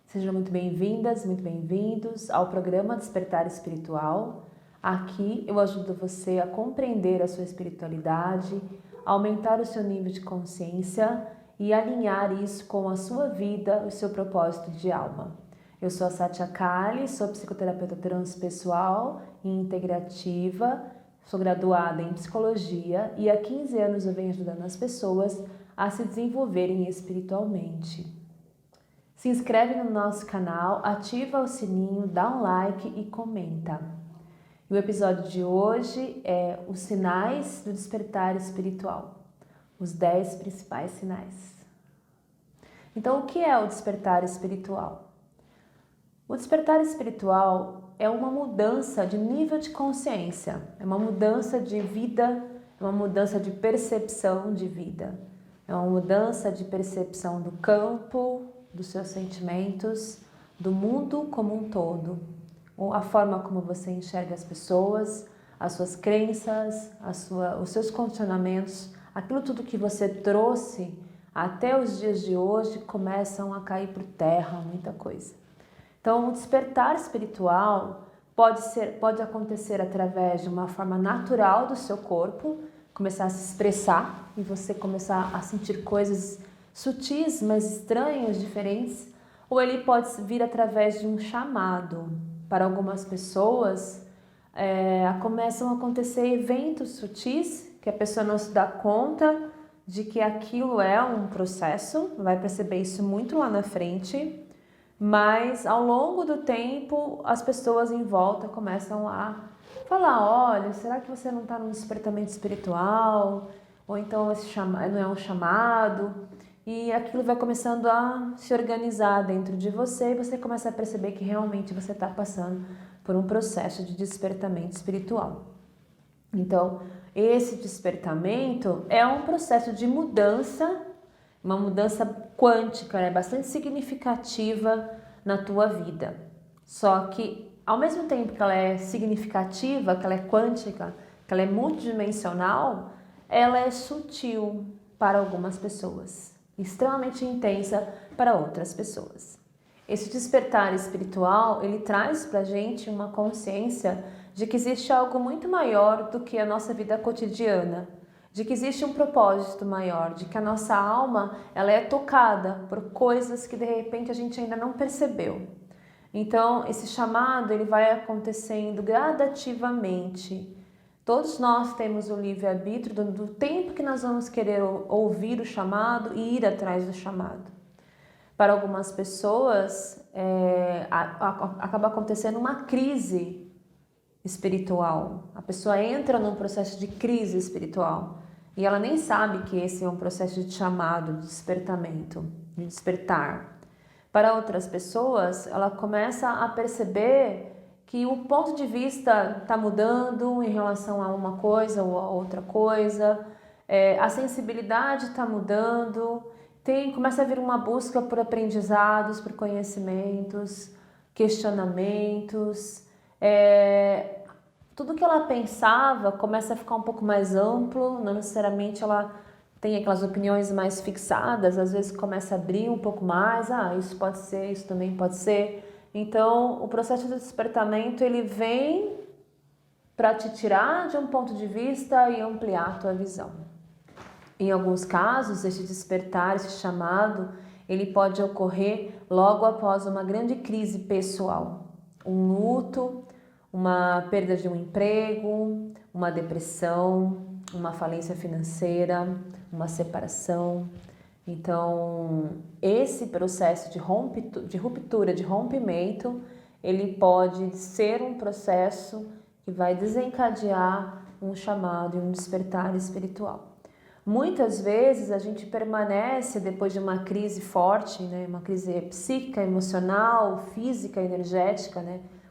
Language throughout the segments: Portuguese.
Sejam muito bem-vindas, muito bem-vindos ao programa Despertar Espiritual. Aqui eu ajudo você a compreender a sua espiritualidade, aumentar o seu nível de consciência e alinhar isso com a sua vida, o seu propósito de alma. Eu sou a Sátia Kali, sou psicoterapeuta transpessoal e integrativa, sou graduada em psicologia e há 15 anos eu venho ajudando as pessoas a se desenvolverem espiritualmente. Se inscreve no nosso canal, ativa o sininho, dá um like e comenta. E o episódio de hoje é os sinais do despertar espiritual, os 10 principais sinais. Então, o que é o despertar espiritual? O despertar espiritual é uma mudança de nível de consciência, é uma mudança de vida, é uma mudança de percepção de vida, é uma mudança de percepção do campo, dos seus sentimentos, do mundo como um todo, a forma como você enxerga as pessoas, as suas crenças, os seus condicionamentos, aquilo tudo que você trouxe até os dias de hoje começam a cair por terra, muita coisa. Então, o despertar espiritual pode acontecer através de uma forma natural do seu corpo, começar a se expressar e você começar a sentir coisas sutis, mas estranhas, diferentes, ou ele pode vir através de um chamado. Para algumas pessoas, começam a acontecer eventos sutis que a pessoa não se dá conta de que aquilo é um processo, vai perceber isso muito lá na frente, mas ao longo do tempo as pessoas em volta começam a falar, olha, será que você não está num despertamento espiritual? Ou então esse não é um chamado? E aquilo vai começando a se organizar dentro de você e você começa a perceber que realmente você está passando por um processo de despertamento espiritual. Então, esse despertamento é um processo de mudança, uma mudança quântica, bastante significativa na tua vida. Só que, ao mesmo tempo que ela é significativa, que ela é quântica, que ela é multidimensional, ela é sutil para algumas pessoas, extremamente intensa para outras pessoas. Esse despertar espiritual, ele traz para a gente uma consciência de que existe algo muito maior do que a nossa vida cotidiana, de que existe um propósito maior, de que a nossa alma ela é tocada por coisas que de repente a gente ainda não percebeu. Então, esse chamado ele vai acontecendo gradativamente. Todos nós temos o livre-arbítrio do tempo que nós vamos querer ouvir o chamado e ir atrás do chamado. Para algumas pessoas, acaba acontecendo uma crise espiritual. A pessoa entra num processo de crise espiritual e ela nem sabe que esse é um processo de chamado, de despertamento, de despertar. Para outras pessoas, ela começa a perceber que o ponto de vista está mudando em relação a uma coisa ou a outra coisa, a sensibilidade está mudando, começa a vir uma busca por aprendizados, por conhecimentos, questionamentos, tudo que ela pensava começa a ficar um pouco mais amplo, não necessariamente ela tem aquelas opiniões mais fixadas, às vezes começa a abrir um pouco mais, isso pode ser, isso também pode ser. Então, o processo de despertamento, ele vem para te tirar de um ponto de vista e ampliar a tua visão. Em alguns casos, esse despertar, esse chamado, ele pode ocorrer logo após uma grande crise pessoal. Um luto, uma perda de um emprego, uma depressão, uma falência financeira, uma separação. Então, esse processo de ruptura, de rompimento, ele pode ser um processo que vai desencadear um chamado e um despertar espiritual. Muitas vezes a gente permanece depois de uma crise forte, uma crise psíquica, emocional, física, energética,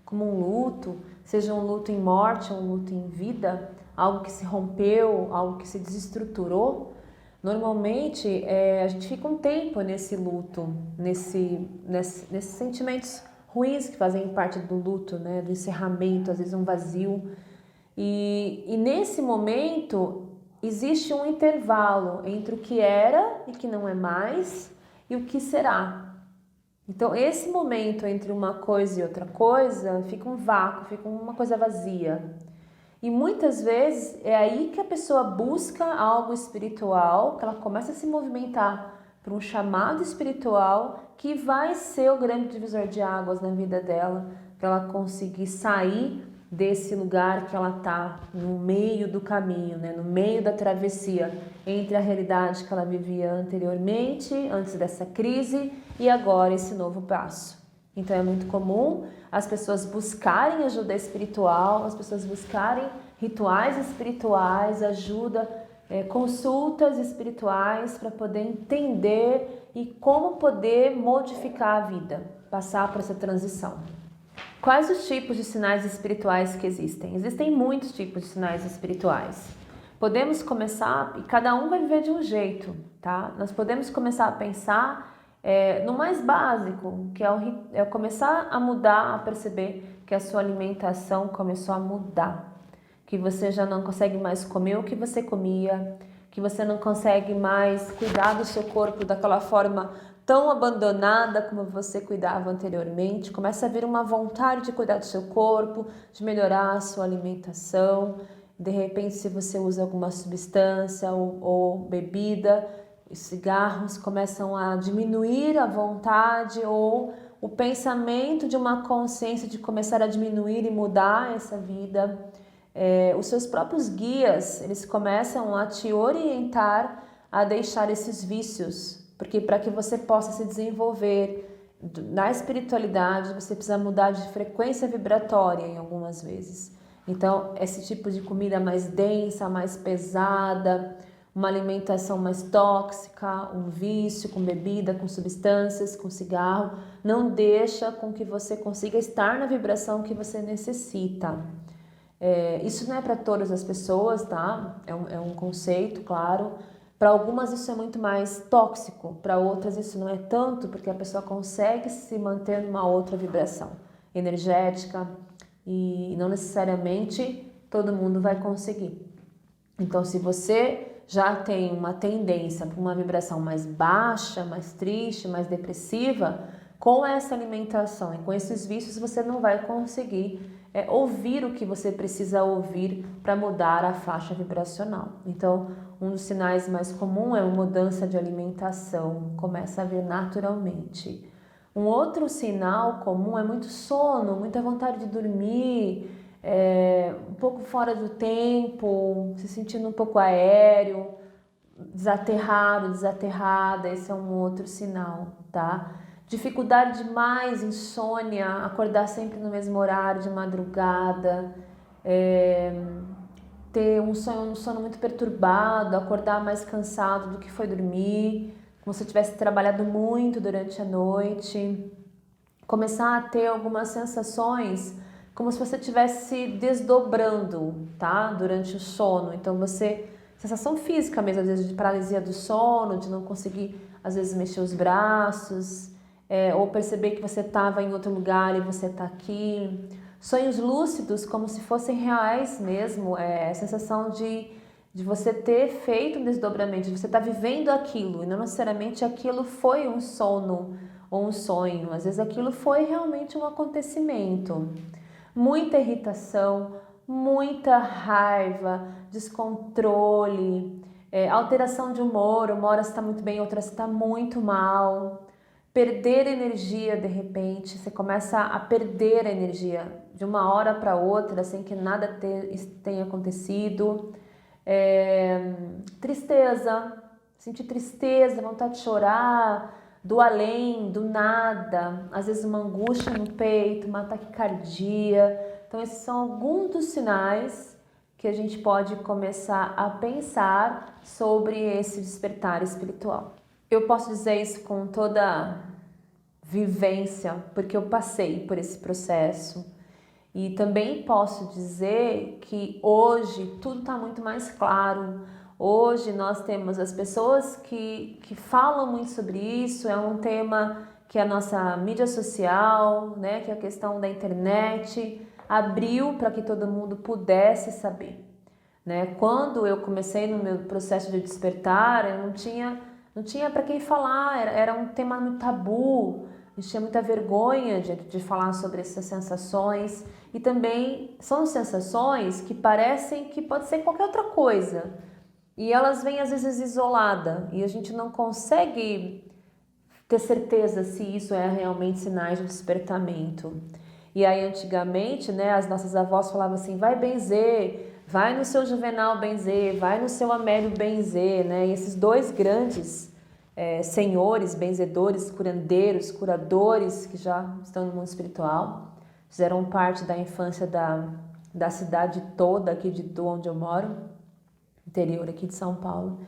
como um luto, seja um luto em morte, um luto em vida, algo que se rompeu, algo que se desestruturou. Normalmente, a gente fica um tempo nesse luto, nesses sentimentos ruins que fazem parte do luto, do encerramento, às vezes um vazio. E nesse momento, existe um intervalo entre o que era e que não é mais e o que será. Então, esse momento entre uma coisa e outra coisa fica um vácuo, fica uma coisa vazia. E muitas vezes é aí que a pessoa busca algo espiritual, que ela começa a se movimentar para um chamado espiritual que vai ser o grande divisor de águas na vida dela, para ela conseguir sair desse lugar que ela está no meio do caminho, né? No meio da travessia entre a realidade que ela vivia anteriormente, antes dessa crise, e agora esse novo passo. Então é muito comum as pessoas buscarem ajuda espiritual, as pessoas buscarem rituais espirituais, ajuda, consultas espirituais para poder entender e como poder modificar a vida, passar por essa transição. Quais os tipos de sinais espirituais que existem? Existem muitos tipos de sinais espirituais. Podemos começar, e cada um vai viver de um jeito, tá? Nós podemos começar a pensar no mais básico, que é começar a mudar, a perceber que a sua alimentação começou a mudar, que você já não consegue mais comer o que você comia, que você não consegue mais cuidar do seu corpo daquela forma tão abandonada como você cuidava anteriormente. Começa a vir uma vontade de cuidar do seu corpo, de melhorar a sua alimentação. De repente, se você usa alguma substância ou bebida, os cigarros começam a diminuir a vontade ou o pensamento de uma consciência de começar a diminuir e mudar essa vida. Os seus próprios guias, eles começam a te orientar a deixar esses vícios, porque para que você possa se desenvolver na espiritualidade, você precisa mudar de frequência vibratória em algumas vezes. Então, esse tipo de comida mais densa, mais pesada, uma alimentação mais tóxica, um vício com bebida, com substâncias, com cigarro, não deixa com que você consiga estar na vibração que você necessita. Isso não é para todas as pessoas, tá? É um conceito, claro. Para algumas isso é muito mais tóxico, para outras isso não é tanto, porque a pessoa consegue se manter numa outra vibração energética e não necessariamente todo mundo vai conseguir. Então, se você já tem uma tendência para uma vibração mais baixa, mais triste, mais depressiva, com essa alimentação e com esses vícios você não vai conseguir ouvir o que você precisa ouvir para mudar a faixa vibracional. Então, um dos sinais mais comuns é uma mudança de alimentação, começa a vir naturalmente. Um outro sinal comum é muito sono, muita vontade de dormir, um pouco fora do tempo, se sentindo um pouco aéreo, desaterrado, desaterrada, esse é um outro sinal, tá? Dificuldade demais, insônia, acordar sempre no mesmo horário de madrugada, ter um sono muito perturbado, acordar mais cansado do que foi dormir, como se tivesse trabalhado muito durante a noite, começar a ter algumas sensações como se você estivesse se desdobrando, tá? Durante o sono. Então sensação física mesmo, às vezes de paralisia do sono, de não conseguir às vezes mexer os braços, ou perceber que você estava em outro lugar e você está aqui. Sonhos lúcidos, como se fossem reais mesmo, a sensação de você ter feito um desdobramento, de você estar vivendo aquilo, e não necessariamente aquilo foi um sono ou um sonho, às vezes aquilo foi realmente um acontecimento. Muita irritação, muita raiva, descontrole, alteração de humor, uma hora você está muito bem, outra você está muito mal. Perder energia de repente, você começa a perder a energia de uma hora para outra sem que nada tenha acontecido. Tristeza, sentir tristeza, vontade de chorar, do além, do nada, às vezes uma angústia no peito, uma taquicardia. Então esses são alguns dos sinais que a gente pode começar a pensar sobre esse despertar espiritual. Eu posso dizer isso com toda vivência, porque eu passei por esse processo. E também posso dizer que hoje tudo está muito mais claro. Hoje nós temos as pessoas que falam muito sobre isso, é um tema que a nossa mídia social, né, que a questão da internet abriu para que todo mundo pudesse saber. Né? Quando eu comecei no meu processo de despertar, eu não tinha para quem falar, era um tema muito tabu. A gente tinha muita vergonha de falar sobre essas sensações. E também são sensações que parecem que pode ser qualquer outra coisa. E elas vêm às vezes isolada e a gente não consegue ter certeza se isso é realmente sinais de despertamento. E aí antigamente, né, as nossas avós falavam assim, vai benzer, vai no seu Juvenal benzer, vai no seu Amélio benzer, né? E esses dois grandes senhores, benzedores, curandeiros, curadores que já estão no mundo espiritual, fizeram parte da infância da cidade toda aqui de onde eu moro, interior aqui de São Paulo.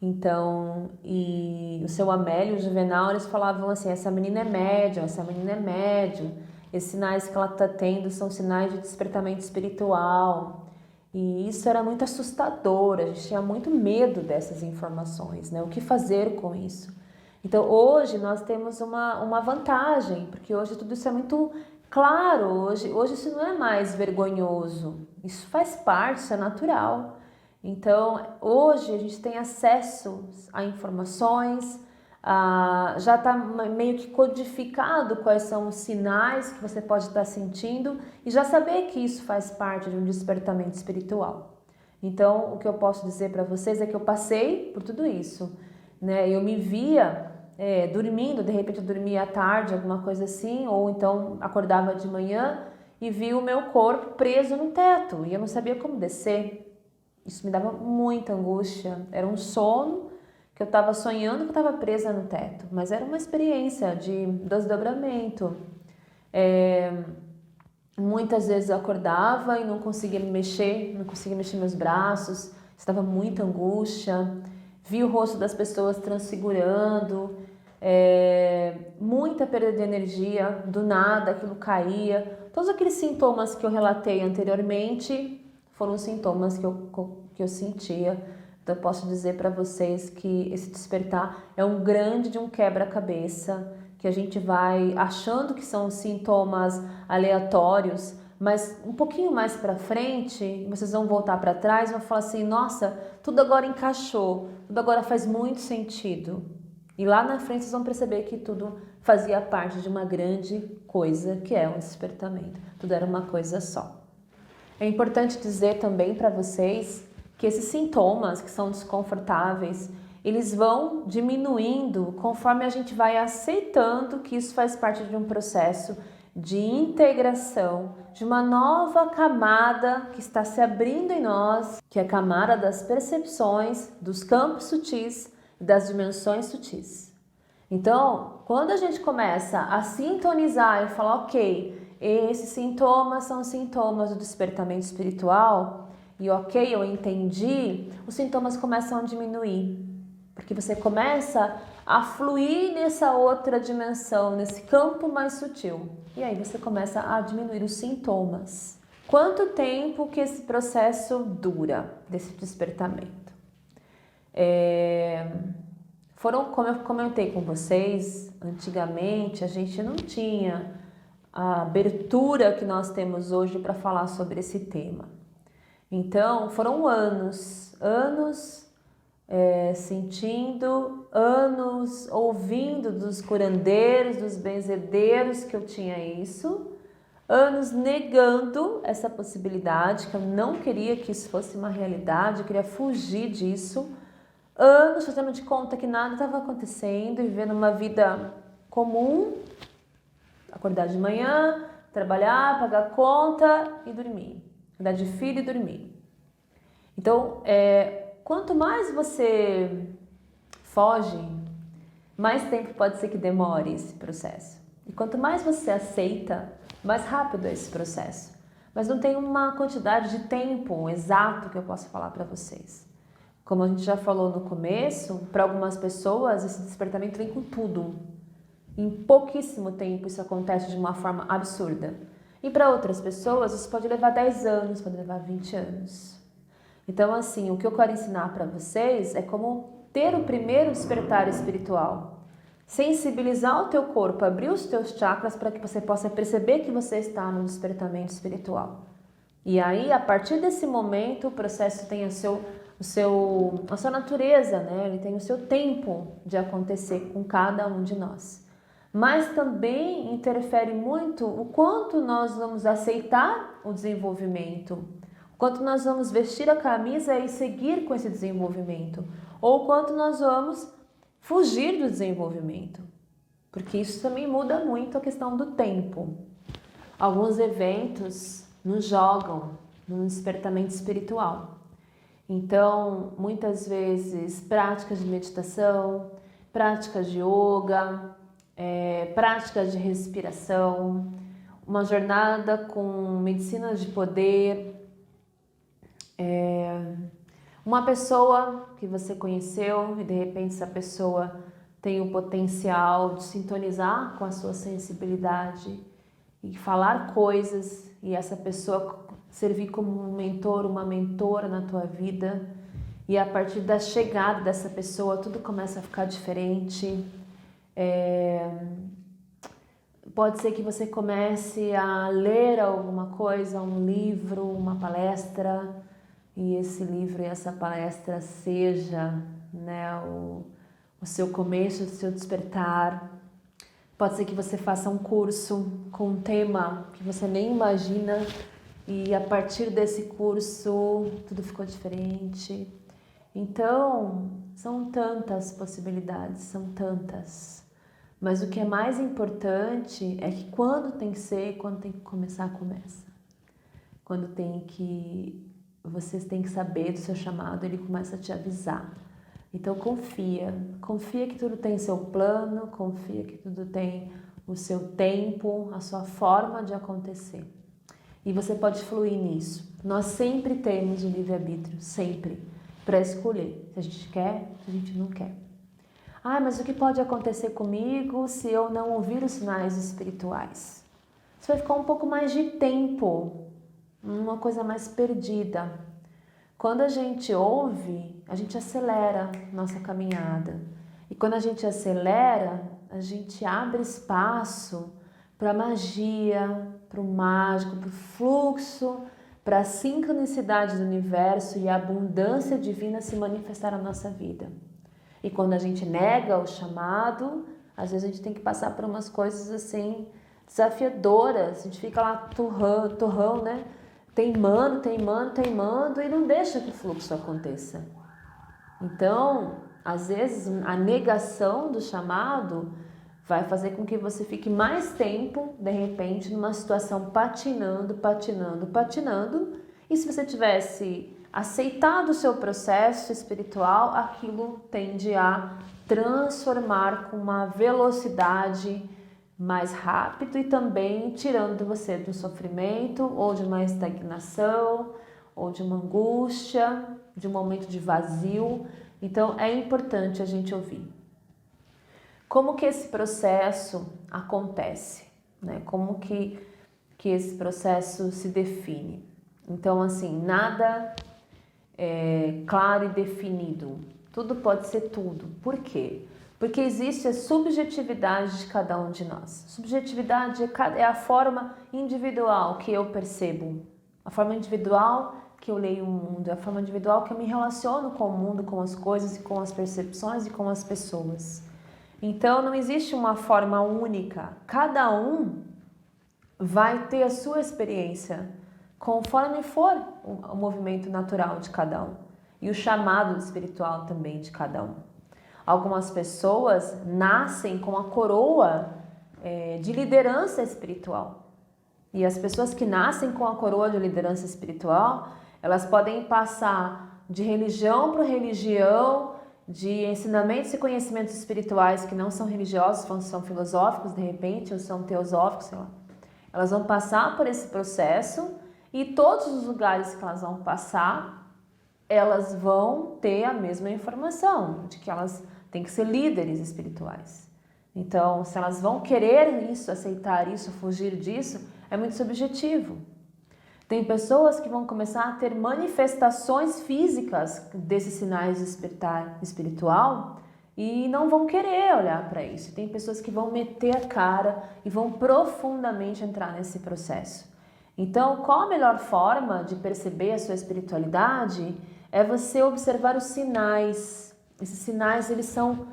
Então, e o seu Amélio e o Juvenal, eles falavam assim, essa menina é médium, essa menina é médium, esses sinais que ela está tendo são sinais de despertamento espiritual. E isso era muito assustador, a gente tinha muito medo dessas informações, né? O que fazer com isso? Então, hoje nós temos uma vantagem, porque hoje tudo isso é muito claro, hoje isso não é mais vergonhoso, isso faz parte, isso é natural. Então, hoje a gente tem acesso a informações, já está meio que codificado quais são os sinais que você pode estar sentindo e já saber que isso faz parte de um despertamento espiritual. Então, o que eu posso dizer para vocês é que eu passei por tudo isso, né? Eu me via dormindo, de repente eu dormia à tarde, alguma coisa assim, ou então acordava de manhã e via o meu corpo preso no teto e eu não sabia como descer. Isso me dava muita angústia, era um sono que eu estava sonhando que eu estava presa no teto, mas era uma experiência de desdobramento. Muitas vezes eu acordava e não conseguia me mexer, não conseguia mexer meus braços, estava muita angústia, vi o rosto das pessoas transfigurando, muita perda de energia, do nada aquilo caía. Todos aqueles sintomas que eu relatei anteriormente foram sintomas que eu sentia. Então eu posso dizer para vocês que esse despertar é um quebra-cabeça, que a gente vai achando que são sintomas aleatórios, mas um pouquinho mais para frente, vocês vão voltar para trás e vão falar assim, nossa, tudo agora encaixou, tudo agora faz muito sentido. E lá na frente vocês vão perceber que tudo fazia parte de uma grande coisa, que é um despertamento. Tudo era uma coisa só. É importante dizer também para vocês que esses sintomas que são desconfortáveis, eles vão diminuindo conforme a gente vai aceitando que isso faz parte de um processo de integração, de uma nova camada que está se abrindo em nós, que é a camada das percepções, dos campos sutis e das dimensões sutis. Então, quando a gente começa a sintonizar e falar, ok, esses sintomas são sintomas do despertamento espiritual e ok, eu entendi, os sintomas começam a diminuir, porque você começa a fluir nessa outra dimensão, nesse campo mais sutil, e aí você começa a diminuir os sintomas. Quanto tempo que esse processo dura, desse despertamento? Como eu comentei com vocês, antigamente a gente não tinha a abertura que nós temos hoje para falar sobre esse tema. Então, foram anos sentindo, anos ouvindo dos curandeiros, dos benzedeiros que eu tinha isso, anos negando essa possibilidade, que eu não queria que isso fosse uma realidade, eu queria fugir disso, anos fazendo de conta que nada estava acontecendo e vivendo uma vida comum, acordar de manhã, trabalhar, pagar conta e dormir. Cuidar de filho e dormir. Então, quanto mais você foge, mais tempo pode ser que demore esse processo. E quanto mais você aceita, mais rápido é esse processo. Mas não tem uma quantidade de tempo exato que eu possa falar para vocês. Como a gente já falou no começo, para algumas pessoas esse despertamento vem com tudo. Em pouquíssimo tempo isso acontece de uma forma absurda. E para outras pessoas isso pode levar 10 anos, pode levar 20 anos. Então assim, o que eu quero ensinar para vocês é como ter o primeiro despertar espiritual. Sensibilizar o teu corpo, abrir os teus chakras para que você possa perceber que você está no despertamento espiritual. E aí, a partir desse momento, o processo tem a sua natureza, né? Ele tem o seu tempo de acontecer com cada um de nós. mas também interfere muito o quanto nós vamos aceitar o desenvolvimento, o quanto nós vamos vestir a camisa e seguir com esse desenvolvimento, ou o quanto nós vamos fugir do desenvolvimento, porque isso também muda muito a questão do tempo. Alguns eventos nos jogam no despertamento espiritual. Então, muitas vezes, práticas de meditação, práticas de yoga, práticas de respiração, uma jornada com medicina de poder, uma pessoa que você conheceu e de repente essa pessoa tem o potencial de sintonizar com a sua sensibilidade e falar coisas e essa pessoa servir como um mentor, uma mentora na tua vida, e a partir da chegada dessa pessoa tudo começa a ficar diferente. Pode ser que você comece a ler alguma coisa, um livro, uma palestra, e esse livro e essa palestra seja, né, o seu começo, o seu despertar. Pode ser que você faça um curso com um tema que você nem imagina, e a partir desse curso tudo ficou diferente. Então, são tantas possibilidades, são tantas. Mas o que é mais importante é que quando tem que ser, quando tem que começar, começa. Quando vocês têm que saber do seu chamado, ele começa a te avisar. Então confia que tudo tem seu plano, confia que tudo tem o seu tempo, a sua forma de acontecer. E você pode fluir nisso. Nós sempre temos o livre-arbítrio, sempre, para escolher se a gente quer, se a gente não quer. Mas o que pode acontecer comigo se eu não ouvir os sinais espirituais? Você vai ficar um pouco mais de tempo, uma coisa mais perdida. Quando a gente ouve, a gente acelera nossa caminhada. E quando a gente acelera, a gente abre espaço para a magia, para o mágico, para o fluxo, para a sincronicidade do universo e a abundância divina se manifestar na nossa vida. E quando a gente nega o chamado, às vezes a gente tem que passar por umas coisas assim desafiadoras. A gente fica lá turrão, né? Teimando e não deixa que o fluxo aconteça. Então, às vezes, a negação do chamado vai fazer com que você fique mais tempo, de repente, numa situação patinando. E se você tivesse aceitado o seu processo espiritual, aquilo tende a transformar com uma velocidade mais rápido e também tirando você do sofrimento ou de uma estagnação ou de uma angústia, de um momento de vazio. Então é importante a gente ouvir. Como que esse processo acontece, né? Como que esse processo se define? Então, assim, nada é claro e definido. Tudo pode ser tudo. Por quê? Porque existe a subjetividade de cada um de nós. Subjetividade é a forma individual que eu percebo, a forma individual que eu leio o mundo, a forma individual que eu me relaciono com o mundo, com as coisas, e com as percepções e com as pessoas. Então, não existe uma forma única. Cada um vai ter a sua experiência, conforme for o movimento natural de cada um. E o chamado espiritual também de cada um. Algumas pessoas nascem com a coroa de liderança espiritual. E as pessoas que nascem com a coroa de liderança espiritual, elas podem passar de religião para religião, de ensinamentos e conhecimentos espirituais que não são religiosos, são filosóficos de repente, ou são teosóficos, sei lá. Elas vão passar por esse processo e todos os lugares que elas vão passar, elas vão ter a mesma informação, de que elas têm que ser líderes espirituais. Então, se elas vão querer isso, aceitar isso, fugir disso, é muito subjetivo. Tem pessoas que vão começar a ter manifestações físicas desses sinais de despertar espiritual e não vão querer olhar para isso. Tem pessoas que vão meter a cara e vão profundamente entrar nesse processo. Então, qual a melhor forma de perceber a sua espiritualidade? É você observar os sinais. Esses sinais, eles são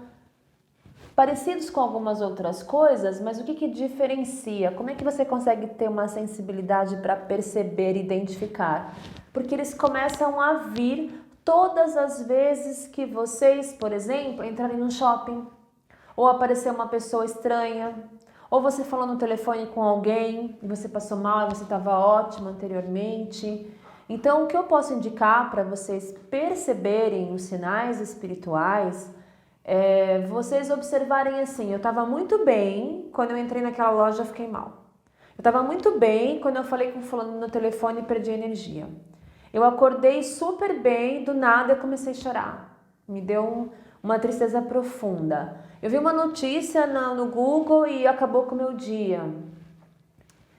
parecidos com algumas outras coisas, mas o que que diferencia? Como é que você consegue ter uma sensibilidade para perceber, identificar? Porque eles começam a vir todas as vezes que vocês, por exemplo, entrarem no shopping, ou aparecer uma pessoa estranha, ou você falou no telefone com alguém e você passou mal e você estava ótimo anteriormente. Então, o que eu posso indicar para vocês perceberem os sinais espirituais é vocês observarem assim: eu estava muito bem, quando eu entrei naquela loja eu fiquei mal. Eu estava muito bem, quando eu falei com o fulano no telefone e perdi energia. Eu acordei super bem, do nada eu comecei a chorar. Me deu uma tristeza profunda. Eu vi uma notícia no Google e acabou com o meu dia.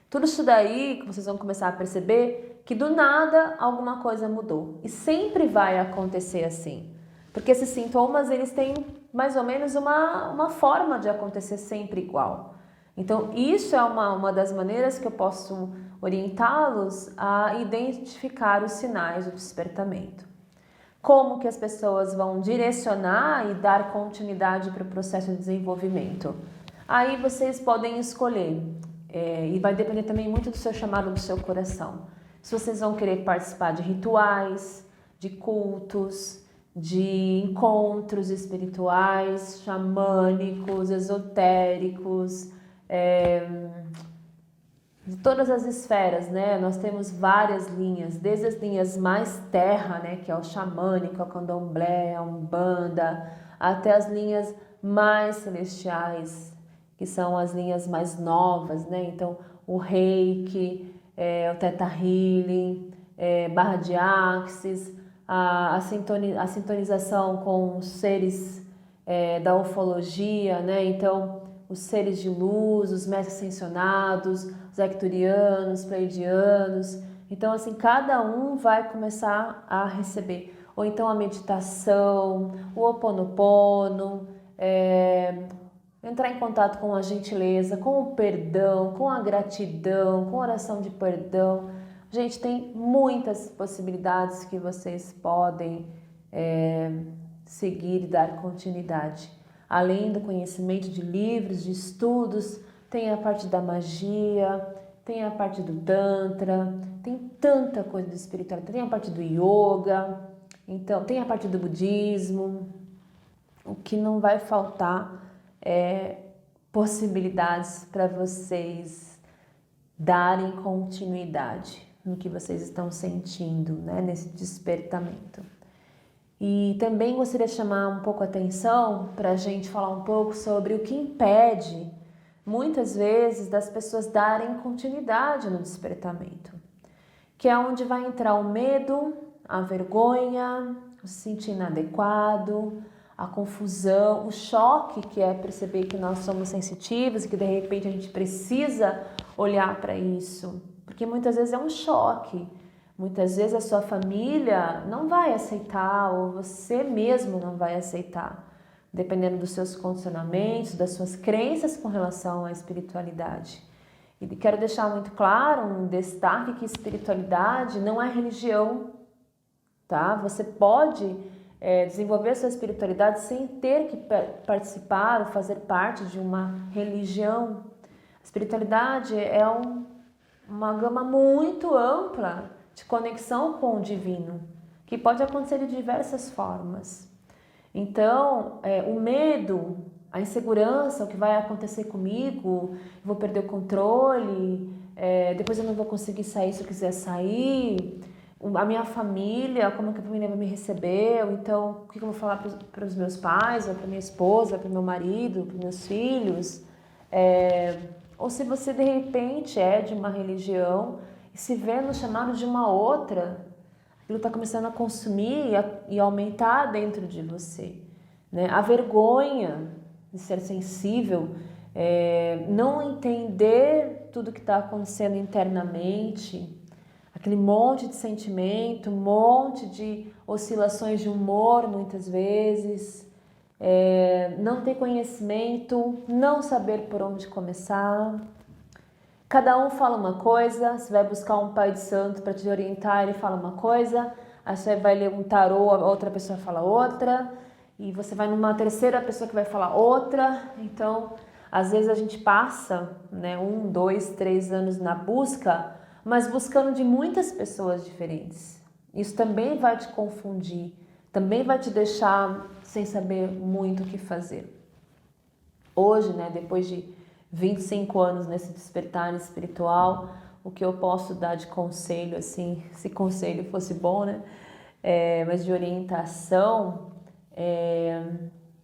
Tudo isso daí que vocês vão começar a perceber que do nada alguma coisa mudou. E sempre vai acontecer assim. Porque esses sintomas, eles têm mais ou menos uma forma de acontecer sempre igual. Então, isso é uma das maneiras que eu posso orientá-los a identificar os sinais do despertamento. Como que as pessoas vão direcionar e dar continuidade para o processo de desenvolvimento? Aí vocês podem escolher, e vai depender também muito do seu chamado, do seu coração. Se vocês vão querer participar de rituais, de cultos, de encontros espirituais, xamânicos, esotéricos, de todas as esferas, né? Nós temos várias linhas, desde as linhas mais terra, né, que é o xamânico, a candomblé, a umbanda, até as linhas mais celestiais, que são as linhas mais novas, né? Então, o reiki, o theta healing, barra de axis, a sintonização com os seres da ufologia, né? Então, os seres de luz, os mestres ascensionados, os arcturianos, pleiadianos. Então, assim, cada um vai começar a receber. Ou então a meditação, o Ho'oponopono, entrar em contato com a gentileza, com o perdão, com a gratidão, com a oração de perdão. Gente, tem muitas possibilidades que vocês podem seguir e dar continuidade. Além do conhecimento de livros, de estudos, tem a parte da magia, tem a parte do tantra, tem tanta coisa do espiritual, tem a parte do yoga, então tem a parte do budismo. O que não vai faltar é possibilidades para vocês darem continuidade no que vocês estão sentindo, né, nesse despertamento. E também gostaria de chamar um pouco a atenção para a gente falar um pouco sobre o que impede, muitas vezes, das pessoas darem continuidade no despertamento, que é onde vai entrar o medo, a vergonha, o se sentir inadequado, a confusão, o choque, que é perceber que nós somos sensitivos e que de repente a gente precisa olhar para isso, porque muitas vezes é um choque. Muitas vezes a sua família não vai aceitar, ou você mesmo não vai aceitar, dependendo dos seus condicionamentos, das suas crenças com relação à espiritualidade. E quero deixar muito claro, um destaque, que espiritualidade não é religião, tá? Você pode desenvolver a sua espiritualidade sem ter que participar ou fazer parte de uma religião. A espiritualidade é uma gama muito ampla de conexão com o divino, que pode acontecer de diversas formas. Então, o medo, a insegurança, o que vai acontecer comigo, eu vou perder o controle, depois eu não vou conseguir sair se eu quiser sair, a minha família, como que a família vai me receber, ou então o que eu vou falar para os meus pais, ou para minha esposa, para o meu marido, para os meus filhos, ou se você de repente é de uma religião e se vê no chamado de uma outra, aquilo está começando a consumir e aumentar dentro de você, né? A vergonha de ser sensível, não entender tudo que está acontecendo internamente, aquele monte de sentimento, um monte de oscilações de humor muitas vezes, não ter conhecimento, não saber por onde começar. Cada um fala uma coisa, você vai buscar um pai de santo para te orientar, ele fala uma coisa, aí você vai ler um tarô, a outra pessoa fala outra, e você vai numa terceira pessoa que vai falar outra. Então, às vezes a gente passa, né, 1, 2, 3 anos na busca, mas buscando de muitas pessoas diferentes. Isso também vai te confundir, também vai te deixar sem saber muito o que fazer. Hoje, né, depois de 25 anos nesse despertar espiritual, o que eu posso dar de conselho, assim, se conselho fosse bom, né, mas de orientação,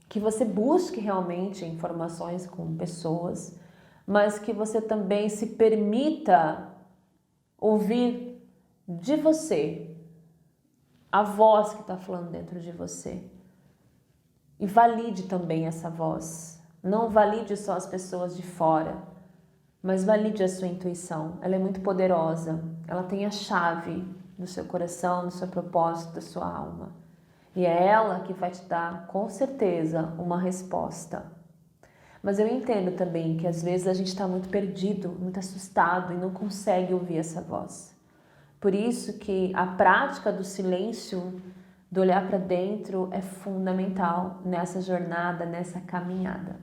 que você busque realmente informações com pessoas, mas que você também se permita ouvir de você, a voz que está falando dentro de você. E valide também essa voz. Não valide só as pessoas de fora, mas valide a sua intuição. Ela é muito poderosa. Ela tem a chave do seu coração, do seu propósito, da sua alma. E é ela que vai te dar, com certeza, uma resposta. Mas eu entendo também que às vezes a gente está muito perdido, muito assustado e não consegue ouvir essa voz. Por isso que a prática do silêncio, do olhar para dentro, é fundamental nessa jornada, nessa caminhada.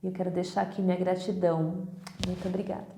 E eu quero deixar aqui minha gratidão. Muito obrigada.